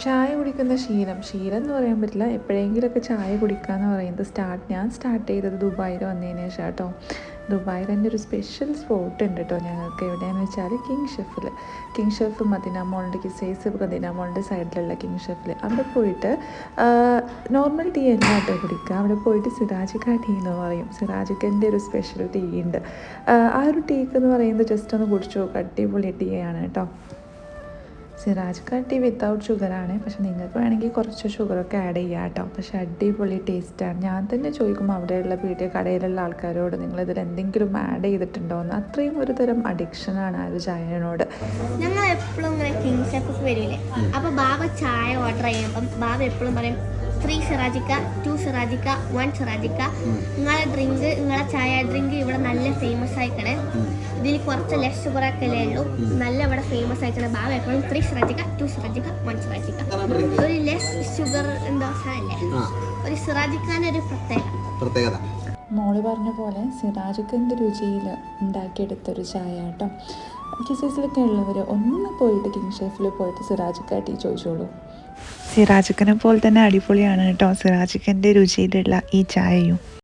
ചായ കുടിക്കുന്ന ശീലം എന്ന് പറയാൻ പറ്റില്ല. എപ്പോഴെങ്കിലുമൊക്കെ ചായ കുടിക്കുക എന്ന് പറയുന്നത് ഞാൻ സ്റ്റാർട്ട് ചെയ്തത് ദുബായിൽ വന്നതിന് ശേഷം കേട്ടോ. ദുബായിൽ തന്നെ ഒരു സ്പെഷ്യൽ സ്പോട്ട് ഉണ്ട് കേട്ടോ ഞങ്ങൾക്ക്. എവിടെയാണെന്ന് വെച്ചാൽ കിങ് ഷെഫ് മദീന മോളിൻ്റെ കിസൈസ് മദീന മോളിൻ്റെ സൈഡിലുള്ള കിങ് ഷെഫിൽ അവിടെ പോയിട്ട് നോർമൽ ടീ അല്ല കേട്ടോ കുടിക്കുക. അവിടെ പോയിട്ട് സിറാജിക്ക ടീ എന്ന് പറയും. സിറാജിക്കൻ്റെ ഒരു സ്പെഷ്യൽ ടീ ഉണ്ട്. ആ ഒരു ടീക്ക് എന്ന് പറയുന്നത് ജസ്റ്റ് ഒന്ന് കുടിച്ചു നോക്കുക. അടിപൊളി ടീ ആണ് കേട്ടോ. സിറാജിക്ക ടീ വിത്തൗട്ട് ഷുഗറാണ്. പക്ഷെ നിങ്ങൾക്ക് വേണമെങ്കിൽ കുറച്ച് ഷുഗറൊക്കെ ആഡ് ചെയ്യാം കേട്ടോ. പക്ഷെ അടിപൊളി ടേസ്റ്റാണ്. ഞാൻ തന്നെ ചോദിക്കും അവിടെയുള്ള കടയിലുള്ള ആൾക്കാരോട് നിങ്ങളിതിൽ എന്തെങ്കിലും ആഡ് ചെയ്തിട്ടുണ്ടോ എന്ന്. അത്രയും ഒരു തരം അഡിക്ഷനാണ് ആ ഒരു ചായനോട്. ഞങ്ങൾ എപ്പോഴും ഇങ്ങനെ കിങ് ഷെഫ് വരില്ലേ, അപ്പോൾ ബാബ ചായ ഓർഡർ ചെയ്യുമ്പം ബാബ എപ്പോഴും പറയും 3 സിറാജിക്ക, 2 സിറാജിക്ക, 1 സിറാജിക്ക. നിങ്ങളെ ചായ ഡ്രിങ്ക് ഇവിടെ നല്ല ഫേമസ് ആയിക്കണേ. ഇതിൽ കുറച്ച് ലെസ് ഷുഗറൊക്കെ ഉള്ളൂ. നല്ല ഇവിടെ ഫേമസ് ആയിക്കണേ. ബാബ എപ്പോഴും 3 സിറാജിക്ക, 2 സിറാജിക്ക, 1 സിറാജിക്ക. ഒരു ലെസ് ഷുഗർ ദോശയല്ലേ, ഒരു സിറാജിക്കാൻ്റെ ഒരു പ്രത്യേകത. മോള് പറഞ്ഞ പോലെ സിറാജിക്കൻ്റെ രുചിയിൽ ഉണ്ടാക്കിയെടുത്തൊരു ചായ കേട്ടോ. കിസൈസിലൊക്കെ ഉള്ളവർ ഒന്ന് പോയിട്ട് കിങ് ഷെഫിൽ പോയിട്ട് സിറാജിക്ക ടീ ചോദിച്ചോളൂ. സിറാജിക്കനെ പോലെ തന്നെ അടിപൊളിയാണ് കേട്ടോ സിറാജിക്കൻ്റെ രുചിയിലുള്ള ഈ ചായയും.